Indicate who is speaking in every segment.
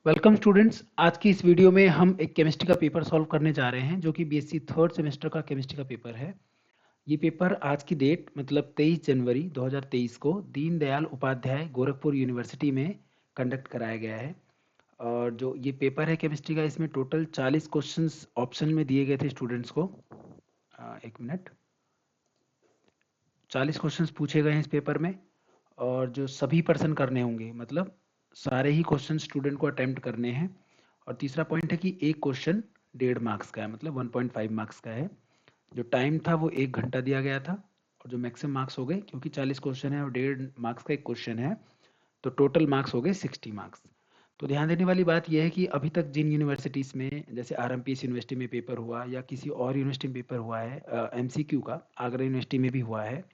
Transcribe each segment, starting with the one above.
Speaker 1: Welcome students. आज की इस वीडियो में हम एक केमिस्ट्री का पेपर सॉल्व करने जा रहे हैं जो कि बीएससी थर्ड सेमेस्टर का केमिस्ट्री का पेपर है। ये पेपर आज की डेट मतलब 23 जनवरी 2023 को दीनदयाल उपाध्याय गोरखपुर यूनिवर्सिटी में कंडक्ट कराया गया है। और जो ये पेपर है केमिस्ट्री का, इसमें टोटल 40 क्वेश्चंस ऑप्शन में दिए गए थे स्टूडेंट्स को। एक मिनट। 40 क्वेश्चंस पूछे गए हैं इस पेपर में, और जो सभी पर्सन करने होंगे, मतलब सारे ही क्वेश्चन स्टूडेंट को अटेम्प्ट करने हैं। और तीसरा पॉइंट है कि एक क्वेश्चन 1.5 मार्क्स का है, मतलब 1.5 मार्क्स का है। जो टाइम था वो 1 घंटा दिया गया था, और जो मैक्सिमम मार्क्स हो गए, क्योंकि 40 क्वेश्चन है और 1.5 मार्क्स का एक क्वेश्चन है, तो टोटल मार्क्स हो गए 60 मार्क्स। तो ध्यान देने वाली बात यह है कि अभी तक जिन यूनिवर्सिटीज़ में, जैसे आरएमपीएस यूनिवर्सिटी में पेपर हुआ या किसी और यूनिवर्सिटी में पेपर हुआ है, एमसीक्यू का आगरा यूनिवर्सिटी में भी हुआ है,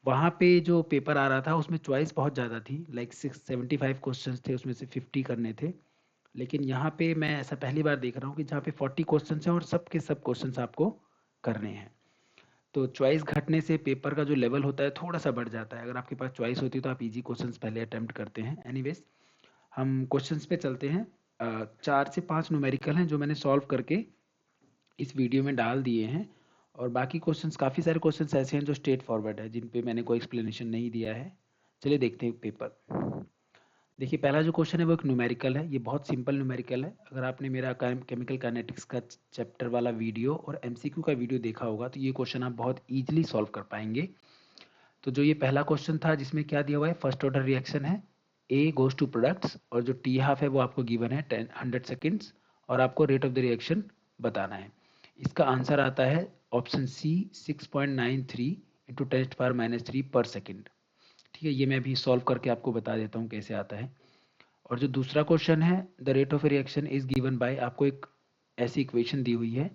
Speaker 1: वहाँ पे जो पेपर आ रहा था उसमें चॉइस बहुत ज़्यादा थी। लाइक 675 क्वेश्चंस थे, उसमें से 50 करने थे। लेकिन यहाँ पे मैं ऐसा पहली बार देख रहा हूँ कि जहाँ पे 40 क्वेश्चंस हैं और सब के सब क्वेश्चंस आपको करने हैं। तो चॉइस घटने से पेपर का जो लेवल होता है थोड़ा सा बढ़ जाता है। अगर आपके पास चॉइस होती तो आप इजी क्वेश्चंस पहले अटेम्प्ट करते हैं। एनीवेज, हम क्वेश्चंस पे चलते हैं। 4 से 5 न्यूमेरिकल हैं जो मैंने सॉल्व करके इस वीडियो में डाल दिए हैं। और बाकी क्वेश्चंस, काफ़ी सारे क्वेश्चंस ऐसे हैं जो स्ट्रेट फॉरवर्ड है, जिन पे मैंने कोई एक्सप्लेनेशन नहीं दिया है। चलिए देखते हैं पेपर। देखिए, पहला जो क्वेश्चन है वो एक न्यूमेरिकल है। ये बहुत सिंपल न्यूमेरिकल है। अगर आपने मेरा केमिकल काइनेटिक्स का चैप्टर वाला वीडियो और एमसीक्यू का वीडियो देखा होगा तो ये क्वेश्चन आप बहुत ईजिली सॉल्व कर पाएंगे। तो जो ये पहला क्वेश्चन था, जिसमें क्या दिया हुआ है, फर्स्ट ऑर्डर रिएक्शन है, ए गोज टू प्रोडक्ट्स, और जो टी हाफ है वो आपको गिवन है 100 सेकेंड्स, और आपको रेट ऑफ द रिएक्शन बताना है। इसका आंसर आता है ऑप्शन सी, 6.93 इंटू 10⁻³ पर सेकेंड। ठीक है, ये मैं भी सॉल्व करके आपको बता देता हूँ कैसे आता है। और जो दूसरा क्वेश्चन है, the rate of reaction is given by, आपको एक ऐसी इक्वेशन दी हुई है,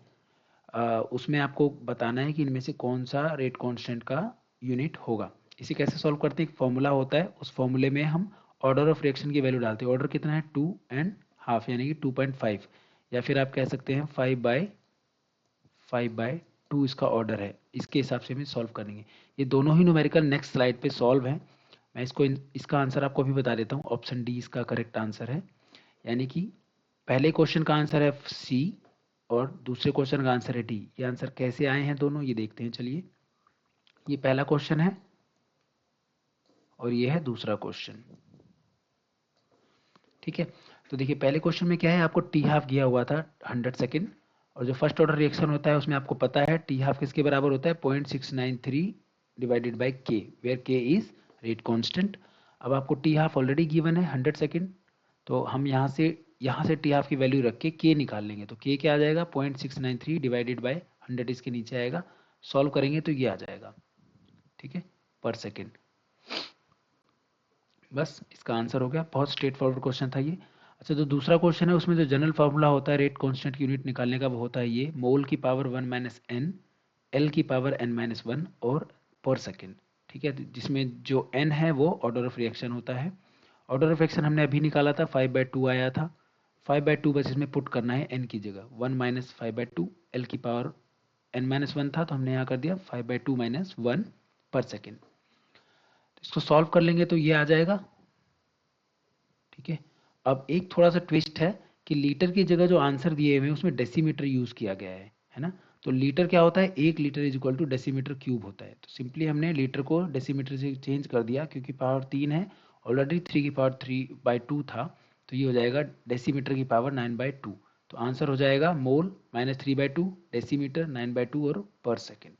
Speaker 1: उसमें आपको बताना है कि इनमें से कौन सा रेट कांस्टेंट का यूनिट होगा। इसे कैसे सॉल्व करते हैं, एक फॉर्मूला होता है, उस फॉर्मूले में हम ऑर्डर ऑफ रिएक्शन की वैल्यू डालते हैं। ऑर्डर कितना है, 2.5 यानी कि 2.5, या फिर आप कह सकते हैं 5/2 इसका ऑर्डर है। इसके हिसाब से हम सॉल्व करेंगे। ये दोनों ही न्यूमेरिकल नेक्स्ट स्लाइड पे सॉल्व है। मैं इसका आंसर आपको भी बता देता हूँ। ऑप्शन डी इसका करेक्ट आंसर है, यानी कि पहले क्वेश्चन का आंसर है सी और दूसरे क्वेश्चन का आंसर है डी। ये आंसर कैसे आए हैं दोनों, ये देखते हैं। चलिए, ये पहला क्वेश्चन है और ये है दूसरा क्वेश्चन। ठीक है, तो देखिए पहले क्वेश्चन में क्या है, आपको टी हाफ दिया हुआ था 100 सेकेंड, और जो फर्स्ट ऑर्डर रिएक्शन होता है उसमें आपको पता है टी हाफ किसके बराबर होता है, 0.693 डिवाइडेड बाई के, वेयर के इज रेट कांस्टेंट। अब आपको टी हाफ ऑलरेडी गिवन है 100 सेकेंड, तो हम यहाँ से टी हाफ की वैल्यू रख के निकाल लेंगे। तो के क्या आ जाएगा, 0.693 डिवाइडेड बाई 100 इसके नीचे आएगा। सॉल्व करेंगे तो ये आ जाएगा। ठीक है, पर सेकेंड। बस इसका आंसर हो गया। बहुत स्ट्रेट फॉरवर्ड क्वेश्चन था ये। अच्छा, जो दूसरा क्वेश्चन है उसमें जो जनरल फार्मूला होता है रेट कांस्टेंट की यूनिट निकालने का, वो होता है ये, मोल की पावर 1 माइनस एन, एल की पावर n माइनस 1 और पर सेकेंड। ठीक है, जिसमें जो n है वो ऑर्डर ऑफ रिएक्शन होता है। ऑर्डर ऑफ रिएक्शन हमने अभी निकाला था, 5/2 आया था। 5/2 बस इसमें पुट करना है n की जगह, 1 माइनस 5/2, एल की पावर n माइनस 1 था तो हमने यहाँ कर दिया 5/2 माइनस 1 पर सेकेंड। इसको सॉल्व कर लेंगे तो ये आ जाएगा। ठीक है, अब एक थोड़ा सा ट्विस्ट है कि लीटर की जगह जो आंसर दिए हुए हैं उसमें डेसीमीटर यूज किया गया है ना। तो लीटर क्या होता है, 1 litre is equal to decimetre cube होता है। तो सिंपली हमने लीटर को डेसीमीटर से चेंज कर दिया, क्योंकि पावर 3 है, ऑलरेडी 3 की पावर 3/2 था, तो ये हो जाएगा डेसीमीटर की पावर 9/2। तो आंसर हो जाएगा मोल माइनस 3/2, डेसीमीटर 9/2 और पर सेकेंड।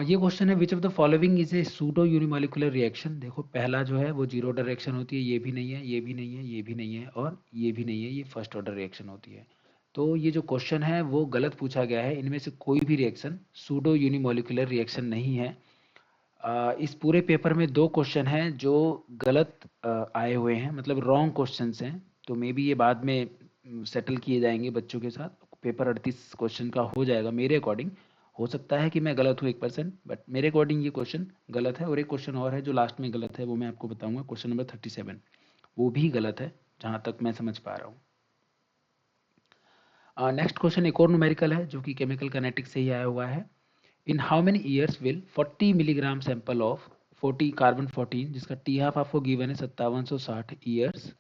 Speaker 1: ये क्वेश्चन है, which of the following is a pseudo unimolecular reaction. देखो पहला जो है वो जीरो ऑर्डर रिएक्शन होती है, ये भी नहीं है, ये भी नहीं है, ये भी नहीं है और ये भी नहीं है, ये फर्स्ट ऑर्डर रिएक्शन होती है। तो ये जो क्वेश्चन है वो गलत पूछा गया है। इनमें से कोई भी रिएक्शन सूडो यूनिमोलिकुलर रिएक्शन नहीं है। इस पूरे पेपर में 2 क्वेश्चन हैं जो गलत आए हुए हैं, मतलब रॉन्ग क्वेश्चन हैं। तो मे बी ये बाद में सेटल किए जाएंगे बच्चों के साथ। पेपर 38 क्वेश्चन का हो जाएगा मेरे अकॉर्डिंग। हो सकता है कि मैं गलत हूँ 1%, बट मेरे अकॉर्डिंग ये क्वेश्चन गलत है। और एक क्वेश्चन और है जो लास्ट में गलत है, वो मैं आपको बताऊंगा, क्वेश्चन नंबर 37, वो भी गलत है जहाँ तक मैं समझ पा रहा हूँ। नेक्स्ट क्वेश्चन एक और न्यूमेरिकल है जो कि केमिकल काइनेटिक्स से ही आया हुआ है। In how many years will 40 milligram sample of 40 carbon 14 जिसका टी हाफ आपको गिवन है 5760 years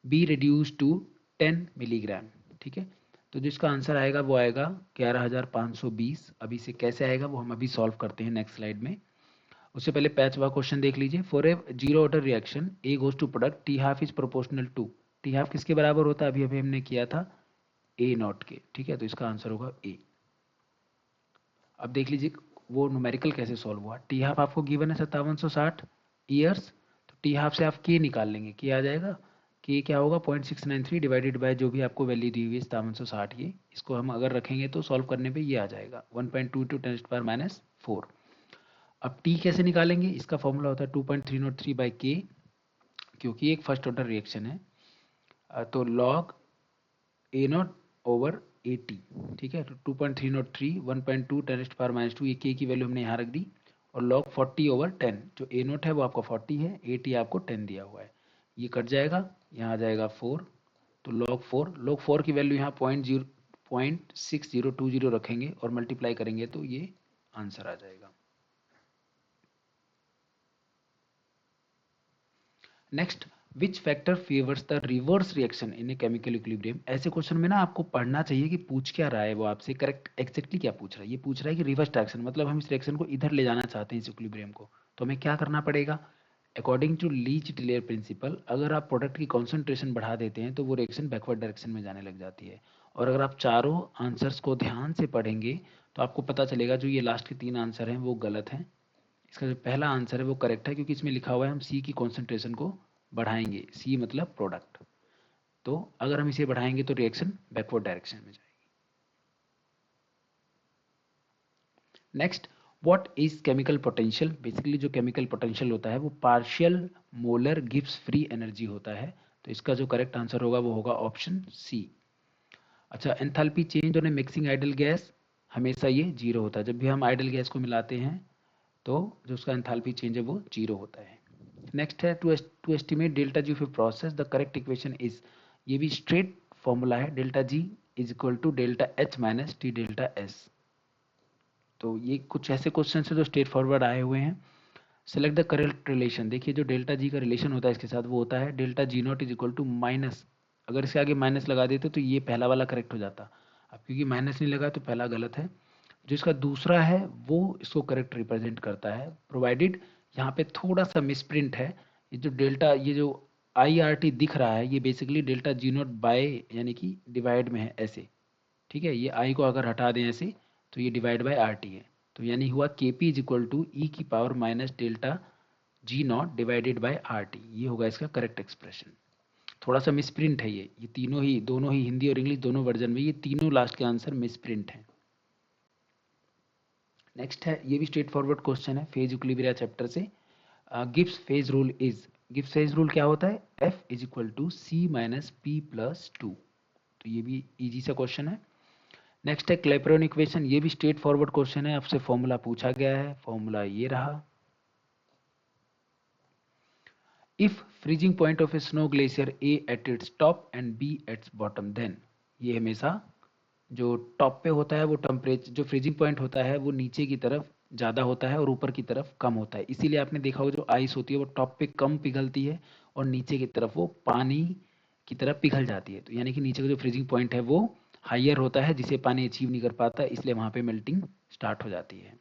Speaker 1: be reduce to 10 milligram. ठीक है, तो जिसका आंसर आएगा वो आएगा 11520। अभी से कैसे आएगा वो हम अभी सॉल्व करते हैं नेक्स्ट स्लाइड में। उससे पहले पैच वाला क्वेश्चन देख लीजिए। For a zero order reaction A goes to product T half is proportional to, T half किसके बराबर होता है, अभी अभी हमने किया था ए नॉट के। ठीक है, तो इसका आंसर होगा ए। अब देख लीजिए वो न्यूमेरिकल कैसे सॉल्व हुआ। टी हाफ आपको गिवन है 5760 ईयर्स, तो टी हाफ से आप के निकाल लेंगे, के आ जाएगा, के क्या होगा 0.693 डिवाइडेड बाय जो भी आपको वैल्यू दी हुई है 5760, ये इसको हम अगर रखेंगे तो सॉल्व करने पे ये आ जाएगा 1.22 × 10⁻⁴। अब टी कैसे निकालेंगे, इसका फॉर्मूला होता है 2.303 बाई के, क्योंकि एक फर्स्ट ऑर्डर रिएक्शन है, तो log A not over A T. ठीक है, तो 2.303 1.2 10⁻⁻2 ये के की वैल्यू हमने यहाँ रख दी, और लॉग 40 ओवर 10, जो ए नोट है वो आपका 40 है, ए टी आपको 10 दिया हुआ है, ये कट जाएगा, यहाँ आ जाएगा 4, तो लॉग 4 की वैल्यू यहाँ 0.6020 रखेंगे और मल्टीप्लाई करेंगे तो ये आंसर आ जाएगा। Next, which factor favours the reverse reaction in a chemical equilibrium. ऐसे क्वेश्चन में ना आपको पढ़ना चाहिए कि पूछ क्या रहा है वो आपसे, करेक्ट एग्जैक्टली क्या पूछ रहा है। ये पूछ रहा है कि रिवर्स रिएक्शन मतलब हम इस रिएक्शन को इधर ले जाना चाहते हैं इस इक्विलिब्रियम को, तो हमें क्या करना पड़ेगा। अकॉर्डिंग टू लीच टिलेर प्रिंसिपल, अगर आप प्रोडक्ट की कॉन्सेंट्रेशन बढ़ा देते हैं तो वो रिएक्शन बैकवर्ड डायरेक्शन में जाने लग जाती है। और अगर आप चारों आंसर्स को ध्यान से पढ़ेंगे तो आपको पता चलेगा जो ये लास्ट के 3 आंसर हैं वो गलत हैं। इसका जो पहला आंसर है वो करेक्ट है, क्योंकि इसमें लिखा हुआ है हम सी की कॉन्सेंट्रेशन को बढ़ाएंगे, सी मतलब प्रोडक्ट, तो अगर हम इसे बढ़ाएंगे तो रिएक्शन बैकवर्ड डायरेक्शन में जाएगी। Next, what is chemical potential. Basically जो केमिकल पोटेंशियल होता है वो partial molar Gibbs free energy होता है, तो इसका जो करेक्ट आंसर होगा वो होगा ऑप्शन सी। अच्छा, enthalpy change on A mixing idol gas, हमेशा ये जीरो होता है। जब भी हम आइडल गैस को मिलाते हैं तो जो उसका एंथैल्पी चेंज है वो जीरो होता है। नेक्स्ट है to estimate delta G of process the correct equation is, ये भी स्ट्रेट फॉर्मूला है, delta G is equal to delta H minus T delta S. तो ये कुछ ऐसे क्वेश्चन है जो स्ट्रेट फॉरवर्ड आए हुए हैं। सेलेक्ट द करेक्ट रिलेशन, देखिए जो डेल्टा जी का रिलेशन होता है इसके साथ वो होता है delta G naught is equal to minus, अगर इसके आगे माइनस लगा देते तो ये पहला वाला करेक्ट हो जाता, अब क्योंकि माइनस नहीं लगा तो पहला गलत है। जो इसका दूसरा है वो इसको करेक्ट रिप्रेजेंट करता है, प्रोवाइडेड यहाँ पे थोड़ा सा मिसप्रिंट है। ये जो डेल्टा, ये जो आई आर टी दिख रहा है ये basically delta G naught by यानी कि डिवाइड में है ऐसे। ठीक है, ये आई को अगर हटा दें ऐसे तो ये डिवाइड बाय आर टी है, तो यानी हुआ के पी इज इक्वल टू ई की power minus delta G not divided by R T, ये होगा इसका करेक्ट एक्सप्रेशन। थोड़ा सा मिसप्रिंट है ये तीनों ही, दोनों ही हिंदी और इंग्लिश दोनों वर्जन में ये तीनों लास्ट के आंसर मिसप्रिंट हैं। नेक्स्ट है, ये भी स्ट्रेट फॉरवर्ड क्वेश्चन है फेज इक्विलिब्रिया चैप्टर से। Gibbs phase rule is, Gibbs phase rule क्या होता है, F is equal to C minus P plus two, तो ये भी इजी सा क्वेश्चन है। नेक्स्ट है क्लैपेरॉन इक्वेशन, ये भी स्ट्रेट फॉरवर्ड क्वेश्चन है, आपसे फॉर्मूला पूछा गया है, फॉर्मूला ये रहा। If freezing point of a snow glacier A at its top and B at its bottom, then, ये हमेशा जो टॉप पे होता है वो टेम्परेचर, जो फ्रीजिंग पॉइंट होता है वो नीचे की तरफ ज़्यादा होता है और ऊपर की तरफ कम होता है, इसीलिए आपने देखा होगा जो आइस होती है वो टॉप पे कम पिघलती है और नीचे की तरफ वो पानी की तरफ पिघल जाती है, तो यानी कि नीचे का जो फ्रीजिंग पॉइंट है वो हाइयर होता है जिसे पानी अचीव नहीं कर पाता, इसलिए वहाँ पे मेल्टिंग स्टार्ट हो जाती है।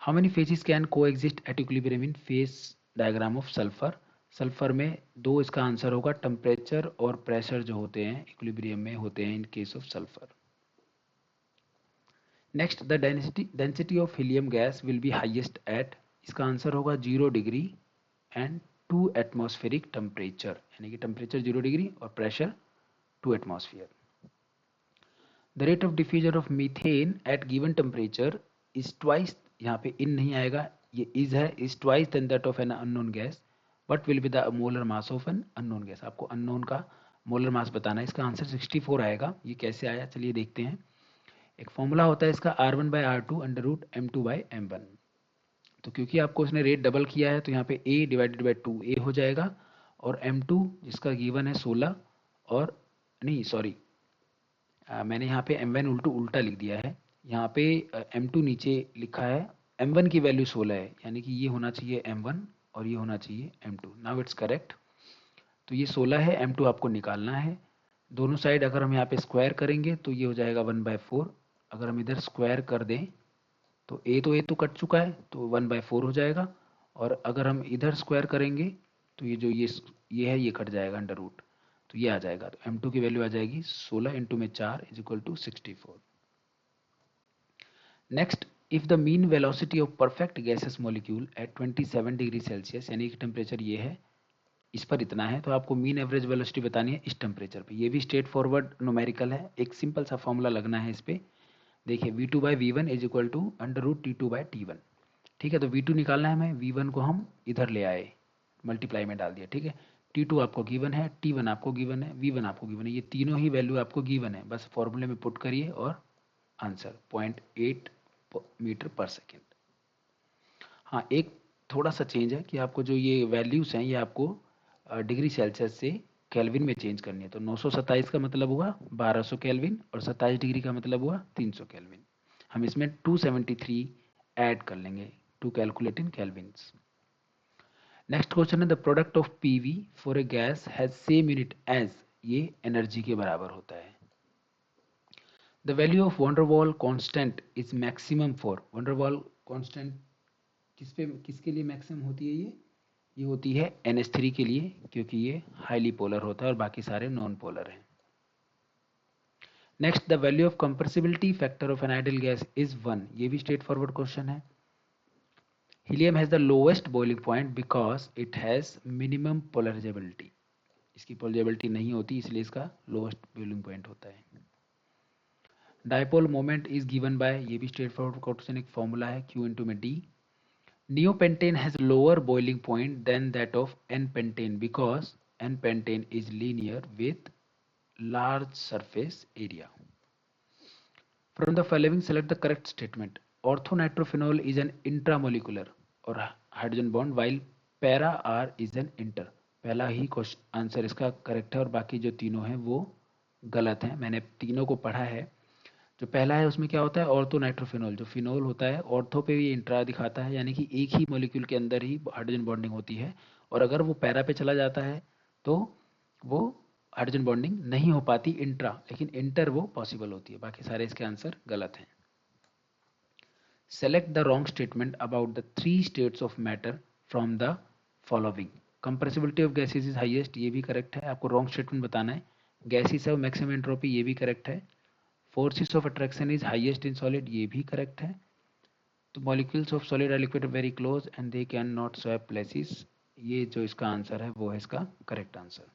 Speaker 1: हाउ मेनी फेजेस कैन को exist at equilibrium in phase diagram of sulphur, sulphur में दो, इसका आंसर होगा टेम्परेचर और प्रेशर जो होते हैं इक्विलिब्रियम में होते हैं in case of sulphur. Next, the density of helium gas will be highest at, इसका आंसर होगा 0 डिग्री एंड 2 एटमॉस्फेरिक टेम्परेचर, यानी कि टेम्परेचर 0 डिग्री और pressure 2 atmosphere. The rate of diffusion of methane at given temperature is twice, यहाँ पे in नहीं आएगा, ये इज है, is twice than that of an unknown gas, what will be the molar mass of an unknown gas, आपको unknown का molar mass बताना है, इसका आंसर 64 आएगा। ये कैसे आया चलिए देखते हैं। एक फॉर्मूला होता है इसका R1 by R two under root M2 by M1, तो क्योंकि आपको इसने रेट डबल किया है तो यहाँ पे A डिवाइडेड बाई 2A हो जाएगा, और M2 जिसका गिवन है 16, और नहीं सॉरी मैंने यहाँ पे M1 उल्टा लिख दिया है, यहाँ पे M2 नीचे लिखा है m1 की वैल्यू 16 है, यानी कि ये होना चाहिए m1 और ये होना चाहिए m2। Now it's correct. तो ये 16 है, m2 आपको निकालना है। दोनों साइड अगर हम यहाँ पे स्क्वायर करेंगे तो ये हो जाएगा 1/4। अगर हम इधर स्क्वायर कर दें तो ए तो कट चुका है, तो 1/4 हो जाएगा। और अगर हम इधर स्क्वायर करेंगे तो ये जो ये है ये कट जाएगा अंडर रूट, तो ये आ जाएगा। तो m2 की वैल्यू आ जाएगी 16 इंटू में 4 is equal to 64। Next, if the mean velocity of perfect gases molecule at 27 degree Celsius, यानी कि टेम्परेचर ये है, इस पर इतना है, तो आपको मीन एवरेज वेलोसिटी बतानी है इस टेम्परेचर पे। ये भी स्ट्रेट फॉरवर्ड न्यूमेरिकल है, एक सिंपल सा फॉर्मूला लगना है इस पे। देखिए v2/v1 is equal to under root t2/t1। ठीक है, तो v2 निकालना है हमें, v1 को हम इधर ले आए, मल्टीप्लाई में डाल दिया। ठीक है, t2 आपको गिवन है, t1 आपको गिवन है, v1 आपको गिवन है, ये तीनों ही वैल्यू आपको गिवन है। बस फॉर्मूले में पुट करिए और आंसर 0.8 मीटर पर सेकेंड। हाँ, एक थोड़ा सा चेंज है कि आपको जो ये वैल्यूज हैं ये आपको डिग्री सेल्सियस से केल्विन में चेंज करनी है। तो 927 का मतलब हुआ 1200 केल्विन और 27 डिग्री का मतलब हुआ 300 केल्विन। हम इसमें 273 ऐड कर लेंगे to calculate in kelvins. Next question है the product of PV for a gas has same unit as, ये एनर्जी के बराबर होता है। The value of van der Waals constant is maximum for, van der Waals constant किसके लिए मैक्सिमम होती है? ये होती है NH3 के लिए, क्योंकि ये हाईली पोलर होता है और बाकी सारे नॉन पोलर हैं। Next, the value of compressibility factor of an ideal gas is 1, ये भी स्ट्रेट फॉरवर्ड क्वेश्चन है। Helium has the lowest boiling point because it has minimum polarisability, इसकी पोलराइजेबिलिटी नहीं होती इसलिए इसका लोएस्ट बॉइलिंग पॉइंट होता है। Dipole moment is given by, ये भी स्ट्रेट फॉरवर्ड क्वेश्चन, एक फॉर्मूला है Q इंटू में D। Neopentane has lower boiling point than that of N-pentane because N-pentane is linear with large surface area. From the following, select the correct statement. Orthonitrophenol is an intramolecular or hydrogen bond while para-R is an inter. पहला ही answer इसका correct है और बाकी जो तीनों हैं वो गलत हैं। मैंने तीनों को पढ़ा है। जो पहला है उसमें क्या होता है, ऑर्थो नाइट्रोफिनॉल, जो फिनॉल होता है ऑर्थो पे भी इंट्रा दिखाता है, यानी कि एक ही मॉलिक्यूल के अंदर ही हाइड्रोजन बॉन्डिंग होती है। और अगर वो पैरा पे चला जाता है तो वो हाइड्रोजन बॉन्डिंग नहीं हो पाती इंट्रा, लेकिन इंटर वो पॉसिबल होती है। बाकी सारे इसके आंसर गलत हैं। Select the wrong statement about the 3 states of matter from the following. Compressibility of gases is highest, ये भी करेक्ट है, आपको रॉन्ग स्टेटमेंट बताना है। गैसेज है मैक्सिमम एंट्रोपी, ये भी करेक्ट है। Forces of attraction is highest in solid, ये भी करेक्ट है। तो molecules of solid are liquid very close and they can not swap places, ये जो इसका आंसर है वो है इसका correct answer.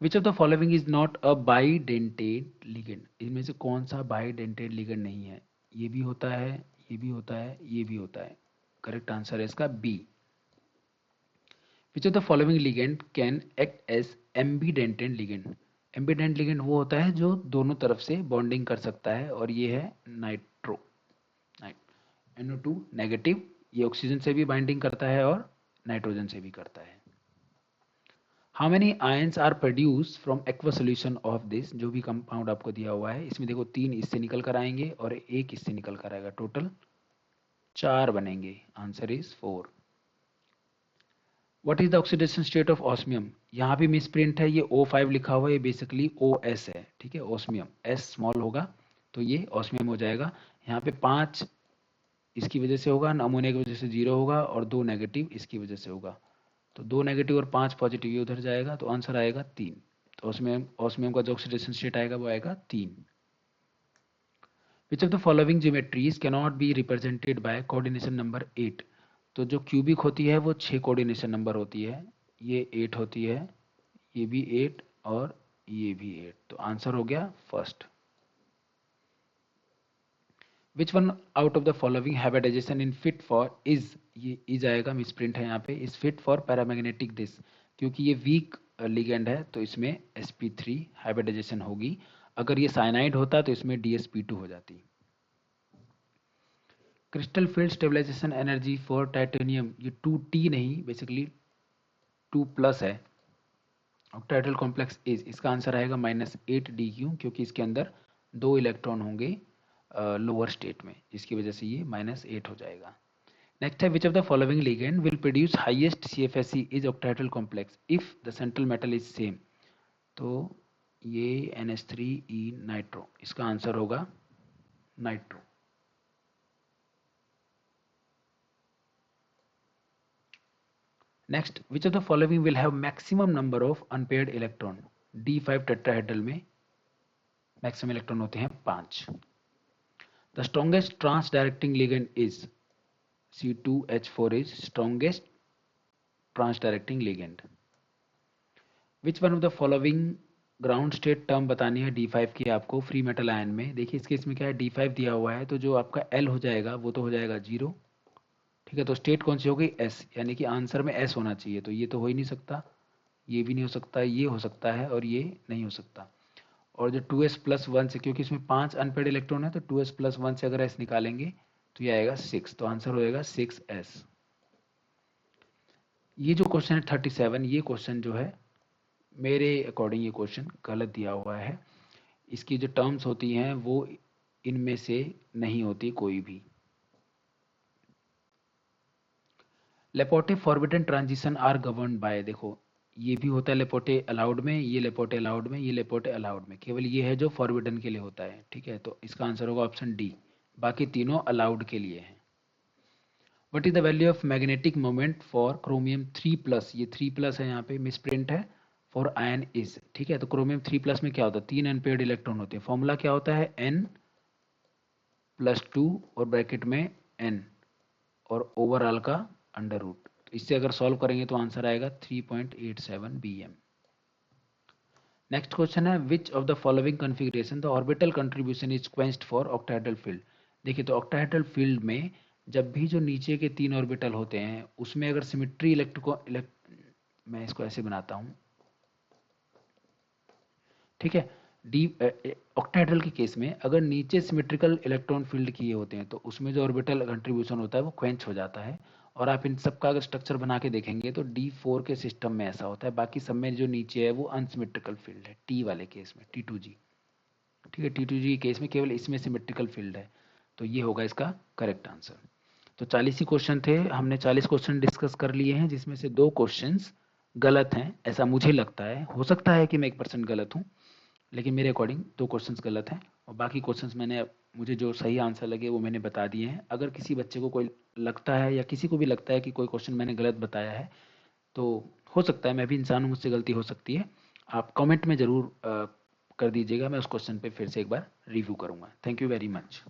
Speaker 1: Which of the following is not a bidentate ligand, इनमें से कौन सा बाइडेंटेट लिगेंड नहीं है? ये भी होता है, ये भी होता है, ये भी होता है। करेक्ट आंसर है इसका B. Which of the following ligand can act as ambidentate ligand, ambident ligand वो होता है जो दोनों तरफ से बॉन्डिंग कर सकता है, और ये है नाइट्रो, NO2 नेगेटिव, ये ऑक्सीजन से भी बाइंडिंग करता है और नाइट्रोजन से भी करता है। How many ions are produce from aqua solution of this, जो भी कंपाउंड आपको दिया हुआ है इसमें देखो 3 इससे निकल कर आएंगे और 1 इससे निकल कर आएगा, टोटल 4 बनेंगे। Answer is 4। What is the oxidation state of osmium, यहाँ भी मिस प्रिंट है, ये O5 लिखा हुआ है, ये बेसिकली OS है। ठीक है, ऑस्मियम S स्मॉल होगा तो ये ऑस्मियम हो जाएगा। यहाँ पे 5 इसकी वजह से होगा, अमोनिया की वजह से 0 होगा और 2 नेगेटिव इसकी वजह से होगा, तो 2 नेगेटिव और 5 पॉजिटिव ये उधर जाएगा, तो आंसर आएगा 3। तो ऑस्मियम का जो ऑक्सीडेशन स्टेट आएगा वो आएगा 3। विच of the following geometries cannot be represented by coordination number 8, तो जो क्यूबिक होती है वो 6 कोऑर्डिनेशन नंबर होती है, ये 8 होती है, ये भी 8 और ये भी 8, तो आंसर हो गया first. Which one out of the following have a digestion in fit for is, ये इज आएगा, मिसप्रिंट है यहाँ पे, is fit for paramagnetic this, क्योंकि ये वीक लिगेंड है तो इसमें sp3 हाइब्रिडाइजेशन होगी। अगर ये साइनाइड होता तो इसमें dsp2 हो जाती। Crystal field stabilization energy for titanium, ये 2T नहीं बेसिकली 2+ है। ऑक्टाहेड्रल कॉम्प्लेक्स इज, इसका आंसर आएगा -8 DQ, क्योंकि इसके अंदर 2 इलेक्ट्रॉन होंगे लोअर स्टेट में, जिसकी वजह से ये -8 हो जाएगा। नेक्स्ट है which of the following ligand will produce highest CFSE is octahedral complex if the central metal is same. तो ये NH3E नाइट्रो, इसका आंसर होगा nitro. Next which of the following will have maximum number of unpaired electron. D5 tetrahedral में maximum electron होते हैं 5। The strongest trans directing ligand is C2H4 is strongest trans directing ligand. Which one of the following ground state term बतानी है D5 की आपको free metal ion में। देखिए इसके इसमें क्या है, D5 दिया हुआ है तो जो आपका L हो जाएगा वो तो हो जाएगा 0, ठीक है। तो स्टेट कौन सी हो गई, S, यानी कि आंसर में S होना चाहिए। तो ये तो हो ही नहीं सकता, ये भी नहीं हो सकता, ये हो सकता है और ये नहीं हो सकता। और जो 2s+1 से, क्योंकि इसमें 5 अनपेड इलेक्ट्रॉन है तो 2s+1 से अगर S निकालेंगे तो ये आएगा 6, तो आंसर हो जाएगा 6s। ये जो क्वेश्चन है 37, ये क्वेश्चन जो है मेरे अकॉर्डिंग ये क्वेश्चन गलत दिया हुआ है। इसकी जो टर्म्स होती हैं वो इनमें से नहीं होती कोई भी। Laporte forbidden transition are govern by, देखो ये भी होता है लेपोटे अलाउड में, ये लेपोटे अलाउड में, ये लेपोटे अलाउड में, केवल ये है जो फॉरबिडन के लिए होता है, ठीक है। तो इसका आंसर होगा ऑप्शन डी, बाकी तीनों अलाउड के लिए हैं। What is the value of magnetic moment for chromium 3+, ये 3+ है यहाँ पे मिस प्रिंट है, फॉर आयन इज, ठीक है। तो क्रोमियम 3+ में क्या होता है, 3 अनपेयर्ड इलेक्ट्रॉन होते हैं। फॉर्मूला क्या होता है, N+2 और ब्रैकेट में N और ओवरऑल का अंडर रूट। तो इससे अगर सॉल्व करेंगे तो आंसर आएगा 3.87 BM। नेक्स्ट क्वेश्चन है which of the following configuration the orbital contribution is quenched for octahedral field. देखिए तो ऑक्टाहेड्रल फील्ड में जब भी जो नीचे के 3 ऑर्बिटल होते हैं उसमें अगर सिमेट्री मैं इसको ऐसे बनाता हूँ, ठीक है। डी ऑक्टाहेड्रल के केस में अगर नीचे सिमेट्रिकल इलेक्ट्रॉन फील्ड किए होते हैं तो उसमें जो ऑर्बिटल कंट्रीब्यूशन होता है वो क्वेंच हो जाता है। और आप इन सब का अगर स्ट्रक्चर बना के देखेंगे तो D4 के सिस्टम में ऐसा होता है, बाकी सब में जो नीचे है वो अनसिमेट्रिकल फील्ड है, T वाले केस में T2G, ठीक है। T2G के केस में केवल इसमें सिमेट्रिकल फील्ड है, तो ये होगा इसका करेक्ट आंसर। तो 40 ही क्वेश्चन थे, हमने 40 क्वेश्चन डिस्कस कर लिए हैं, जिसमें से 2 क्वेश्चंस गलत हैं, ऐसा मुझे लगता है। हो सकता है कि मैं 1% गलत हूँ, लेकिन मेरे अकॉर्डिंग 2 क्वेश्चंस गलत हैं और बाकी क्वेश्चंस मुझे जो सही आंसर लगे वो मैंने बता दिए हैं। अगर किसी बच्चे को कोई लगता है या किसी को भी लगता है कि कोई क्वेश्चन मैंने गलत बताया है तो हो सकता है, मैं भी इंसान हूँ, मुझसे गलती हो सकती है। आप कमेंट में ज़रूर कर दीजिएगा, मैं उस क्वेश्चन पे फिर से एक बार रिव्यू करूँगा। Thank you very much.